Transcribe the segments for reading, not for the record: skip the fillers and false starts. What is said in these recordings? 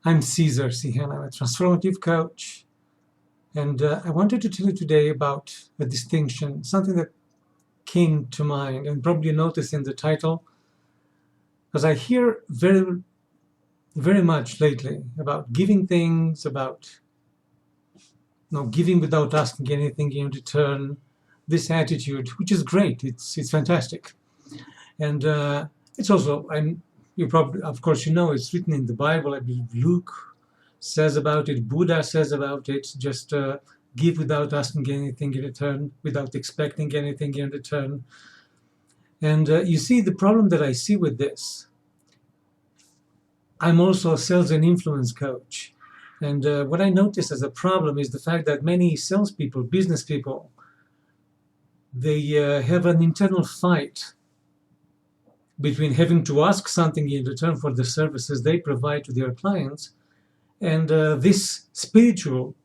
I'm Cesar Sihan. I'm a transformative coach, and I wanted to tell you today about a distinction, something that came to mind, and probably noticed in the title, because I hear very much lately about giving things, about giving without asking anything in return. This attitude, which is great, it's fantastic, and it's also you probably, of course, it's written in the Bible. I believe Luke says about it, Buddha says about it, just give without asking anything in return, without expecting anything in return. And you see, the problem that I see with this, I'm also a sales and influence coach. And what I notice as a problem is the fact that many salespeople, business people, they have an internal fight between having to ask something in return for the services they provide to their clients and this spiritual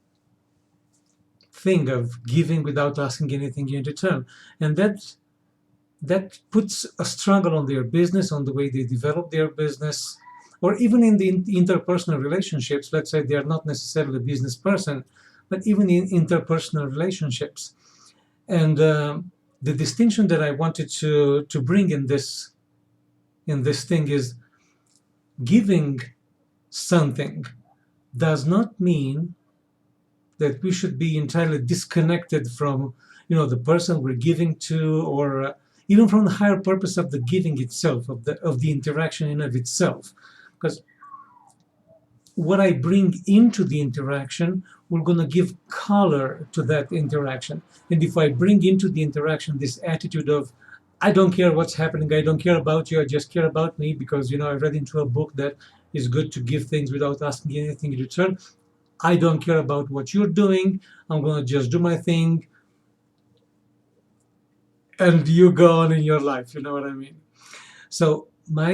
thing of giving without asking anything in return. And that puts a struggle on their business, on the way they develop their business, or even in the interpersonal relationships. Let's say they are not necessarily a business person, but even in interpersonal relationships. And the distinction that I wanted to bring in this thing is giving something does not mean that we should be entirely disconnected from the person we're giving to, or even from the higher purpose of the giving itself, of the interaction in of itself. Because what I bring into the interaction, we're going to give color to that interaction. And if I bring into the interaction this attitude of, I don't care what's happening, I don't care about you, I just care about me, because I read into a book that it's good to give things without asking anything in return. I don't care about what you're doing, I'm going to just do my thing, and you go on in your life, you know what I mean? So my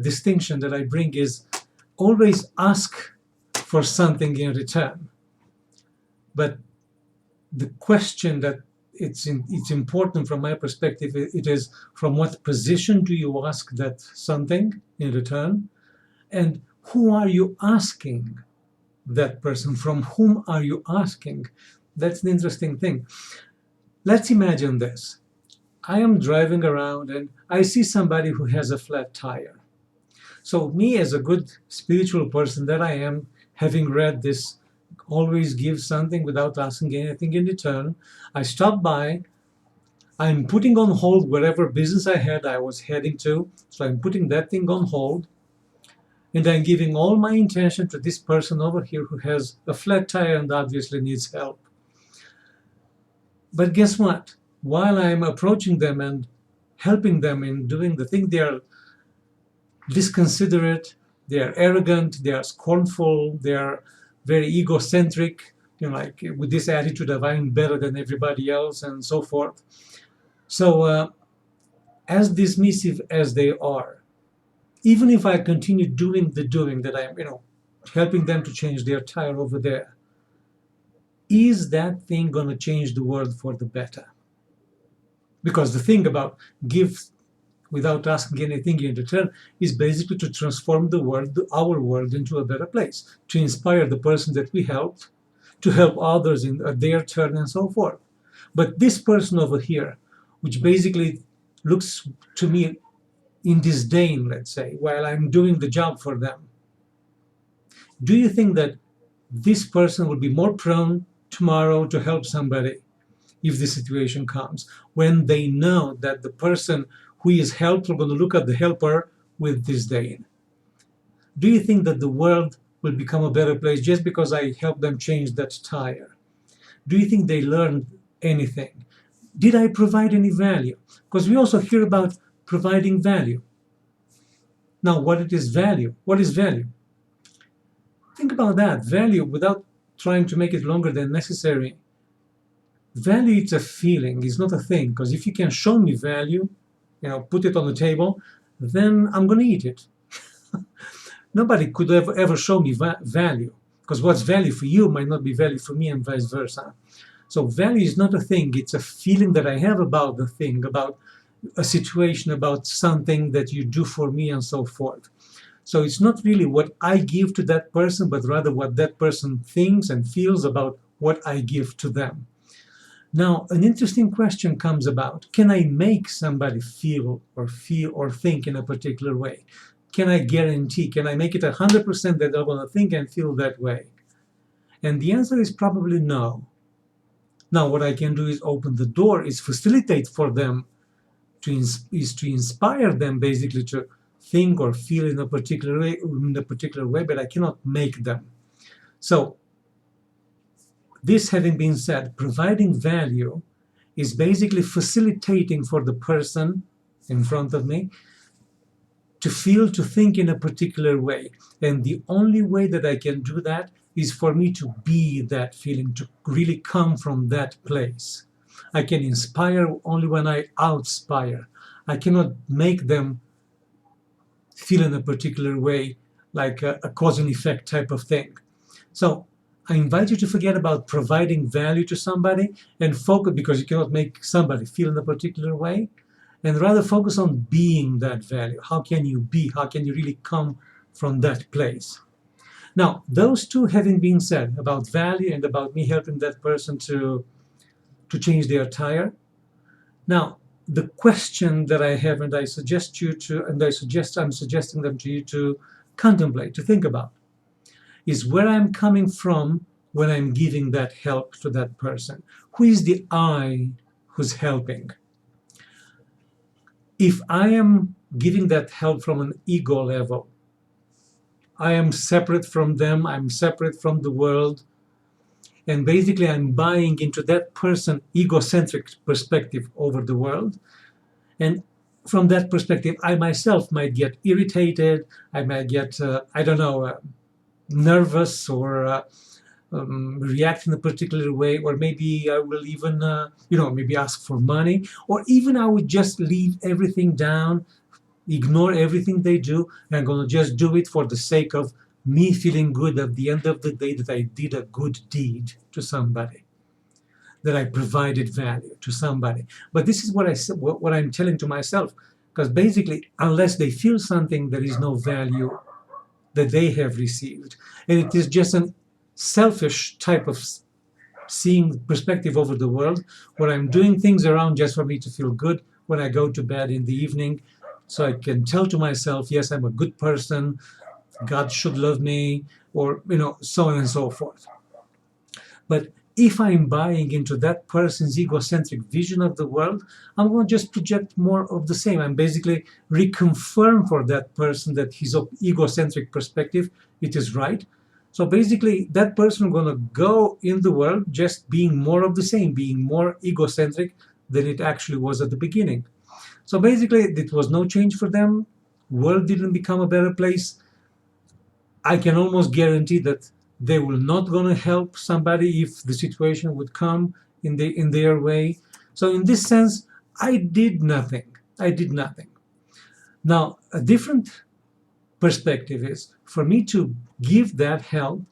distinction that I bring is always ask for something in return. But the question that it's important from my perspective, it is, from what position do you ask that something in return? And who are you asking that person? From whom are you asking? That's an interesting thing. Let's imagine this. I am driving around and I see somebody who has a flat tire. So me, as a good spiritual person that I am, having read this, always give something without asking anything in return, I stop by, I'm putting on hold whatever business I was heading to, so I'm putting that thing on hold, and I'm giving all my intention to this person over here who has a flat tire and obviously needs help. But guess what? While I'm approaching them and helping them in doing the thing, they are disconsiderate, they are arrogant, they are scornful, they are very egocentric, like with this attitude of I'm better than everybody else and so forth. So as dismissive as they are, even if I continue doing the doing that I'm, helping them to change their tire over there, is that thing going to change the world for the better? Because the thing about give without asking anything in return is basically to transform the world, our world, into a better place, to inspire the person that we helped, to help others in their turn, and so forth. But this person over here, which basically looks to me in disdain, let's say, while I'm doing the job for them, do you think that this person will be more prone tomorrow to help somebody if the situation comes, when they know that the person who is helped are going to look at the helper with disdain? Do you think that the world will become a better place just because I helped them change that tire? Do you think they learned anything? Did I provide any value? Because we also hear about providing value. Now, what is value? What is value? Think about that. Value, without trying to make it longer than necessary. Value, it's a feeling, it's not a thing. Because if you can show me value, put it on the table, then I'm going to eat it. Nobody could ever show me value, because what's value for you might not be value for me, and vice versa. So value is not a thing, it's a feeling that I have about the thing, about a situation, about something that you do for me, and so forth. So it's not really what I give to that person, but rather what that person thinks and feels about what I give to them. Now, an interesting question comes about. Can I make somebody feel or think in a particular way? Can I guarantee, can I make it 100% that they're going to think and feel that way? And the answer is probably no. Now, what I can do is open the door, is facilitate for them, to inspire them basically to think or feel in a particular way, but I cannot make them. So, this having been said, providing value is basically facilitating for the person in front of me to feel, to think in a particular way. And the only way that I can do that is for me to be that feeling, to really come from that place. I can inspire only when I outspire. I cannot make them feel in a particular way, like a cause and effect type of thing. So I invite you to forget about providing value to somebody and focus, because you cannot make somebody feel in a particular way, and rather focus on being that value. How can you be? How can you really come from that place? Now, those two having been said, about value and about me helping that person to change their tire. Now, the question that I have, and I'm suggesting them to you to contemplate, to think about, is where I'm coming from when I'm giving that help to that person. Who is the I who's helping? If I am giving that help from an ego level, I am separate from them, I'm separate from the world, and basically I'm buying into that person's egocentric perspective over the world. And from that perspective, I myself might get irritated, I might get, nervous, or react in a particular way, or maybe I will even, maybe ask for money, or even I would just leave everything down, ignore everything they do, and I'm going to just do it for the sake of me feeling good at the end of the day that I did a good deed to somebody, that I provided value to somebody. But this is what I'm telling to myself, because basically, unless they feel something, there is no value that they have received. And it is just a selfish type of seeing perspective over the world, where I'm doing things around just for me to feel good when I go to bed in the evening, so I can tell to myself, yes, I'm a good person, God should love me, or so on and so forth. But if I'm buying into that person's egocentric vision of the world, I'm going to just project more of the same. I'm basically reconfirm for that person that his egocentric perspective, it is right. So basically, that person is going to go in the world just being more of the same, being more egocentric than it actually was at the beginning. So basically, it was no change for them. World didn't become a better place. I can almost guarantee that they will not going to help somebody if the situation would come in their way. So in this sense, I did nothing. Now, a different perspective is for me to give that help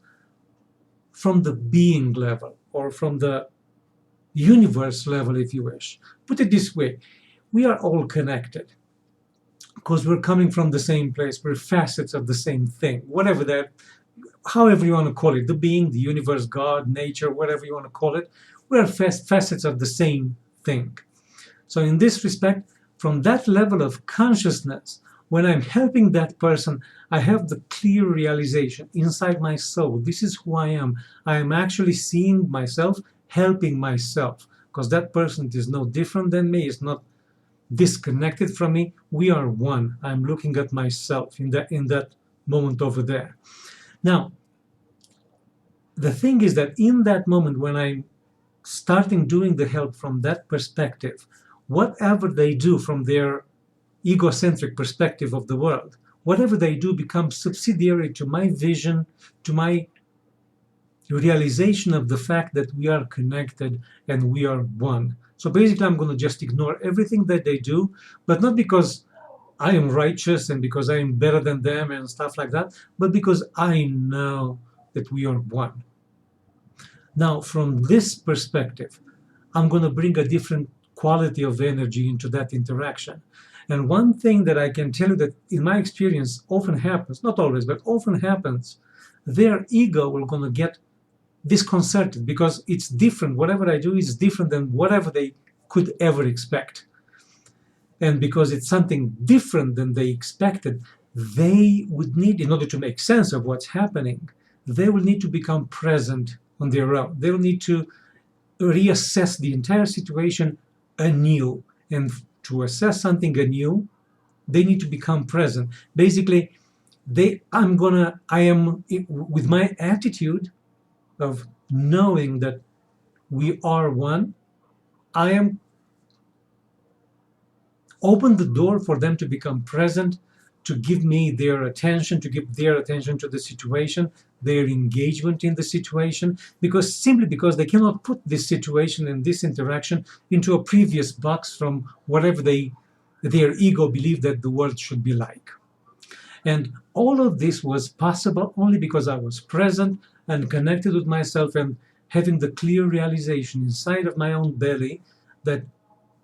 from the being level, or from the universe level, if you wish. Put it this way, we are all connected because we're coming from the same place. We're facets of the same thing, whatever that, however you want to call it, the being, the universe, God, nature, whatever you want to call it, we're facets of the same thing. So in this respect, from that level of consciousness, when I'm helping that person, I have the clear realization inside my soul, this is who I am. I am actually seeing myself, helping myself, because that person is no different than me, is not disconnected from me. We are one. I'm looking at myself in that moment over there. Now, the thing is that in that moment when I'm starting doing the help from that perspective, whatever they do from their egocentric perspective of the world, whatever they do becomes subsidiary to my vision, to my realization of the fact that we are connected and we are one. So basically, I'm going to just ignore everything that they do, but not because I am righteous and because I am better than them and stuff like that, but because I know that we are one. Now, from this perspective, I'm going to bring a different quality of energy into that interaction. And one thing that I can tell you that in my experience often happens, not always, but often happens, their ego will going to get disconcerted because it's different. Whatever I do is different than whatever they could ever expect. And because it's something different than they expected, they would need, in order to make sense of what's happening, they will need to become present on their own. They will need to reassess the entire situation anew. And to assess something anew, they need to become present. Basically, I am with my attitude of knowing that we are one, I am open the door for them to become present, to give me their attention, to give their attention to the situation, their engagement in the situation, simply because they cannot put this situation and this interaction into a previous box from whatever their ego believed that the world should be like. And all of this was possible only because I was present and connected with myself and having the clear realization inside of my own belly that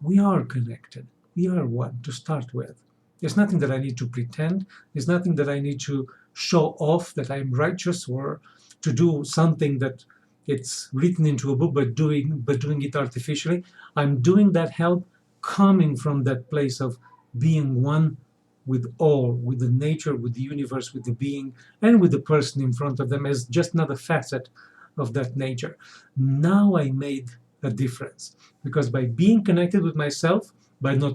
we are connected. We are one to start with. There's nothing that I need to pretend. There's nothing that I need to show off that I'm righteous or to do something that it's written into a book but doing it artificially. I'm doing that help coming from that place of being one with all, with the nature, with the universe, with the being, and with the person in front of them as just another facet of that nature. Now I made a difference because by being connected with myself, by not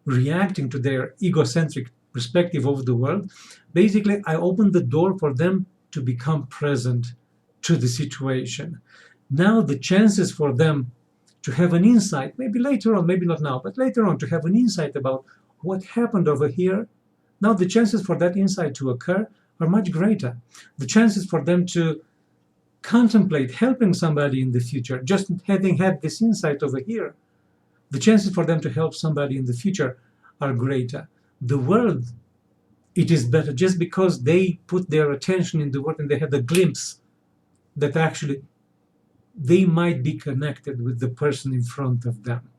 reacting to their egocentric perspective of the world, basically I opened the door for them to become present to the situation. Now the chances for them to have an insight, maybe later on, maybe not now, but later on, to have an insight about what happened over here, now the chances for that insight to occur are much greater. The chances for them to contemplate helping somebody in the future, just having had this insight over here, the chances for them to help somebody in the future are greater. The world, it is better just because they put their attention in the world and they had a glimpse that actually they might be connected with the person in front of them.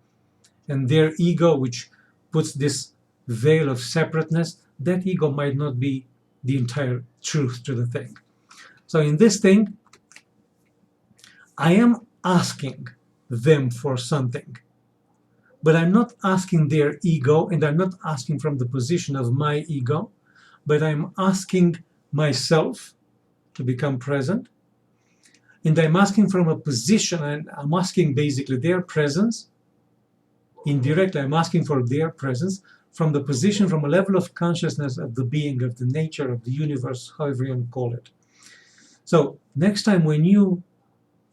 And their ego, which puts this veil of separateness, that ego might not be the entire truth to the thing. So in this thing, I am asking them for something. But I'm not asking their ego, and I'm not asking from the position of my ego, but I'm asking myself to become present. And I'm asking from a position, and I'm asking basically their presence. Indirectly, I'm asking for their presence from the position, from a level of consciousness of the being, of the nature, of the universe, however you want to call it. So next time when you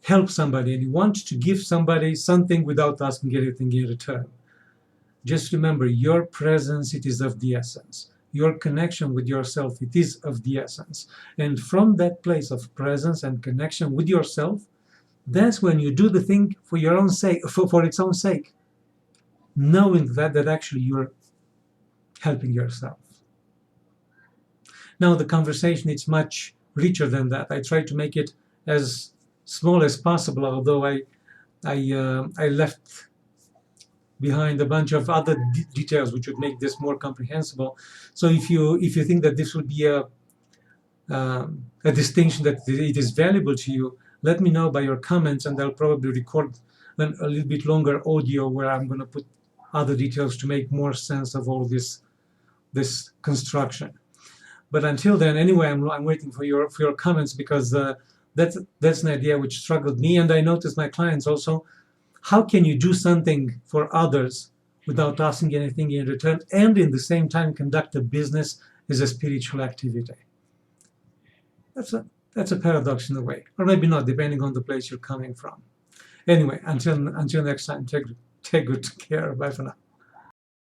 help somebody and you want to give somebody something without asking anything in return, just remember your presence, it is of the essence. Your connection with yourself, it is of the essence. And from that place of presence and connection with yourself, that's when you do the thing for your own sake, for its own sake, knowing that actually you're helping yourself. Now the conversation, it's much richer than that. I try to make it as small as possible, although I left behind a bunch of other details which would make this more comprehensible. So if you think that this would be a distinction that it is valuable to you, let me know by your comments, and I'll probably record a little bit longer audio where I'm going to put other details to make more sense of all this construction. But until then, anyway, I'm waiting for your comments, because that's an idea which struggled me, and I noticed my clients also. How can you do something for others without asking anything in return, and in the same time conduct a business as a spiritual activity? That's a paradox in a way, or maybe not, depending on the place you're coming from. Anyway, until next time, take good care. Bye for now.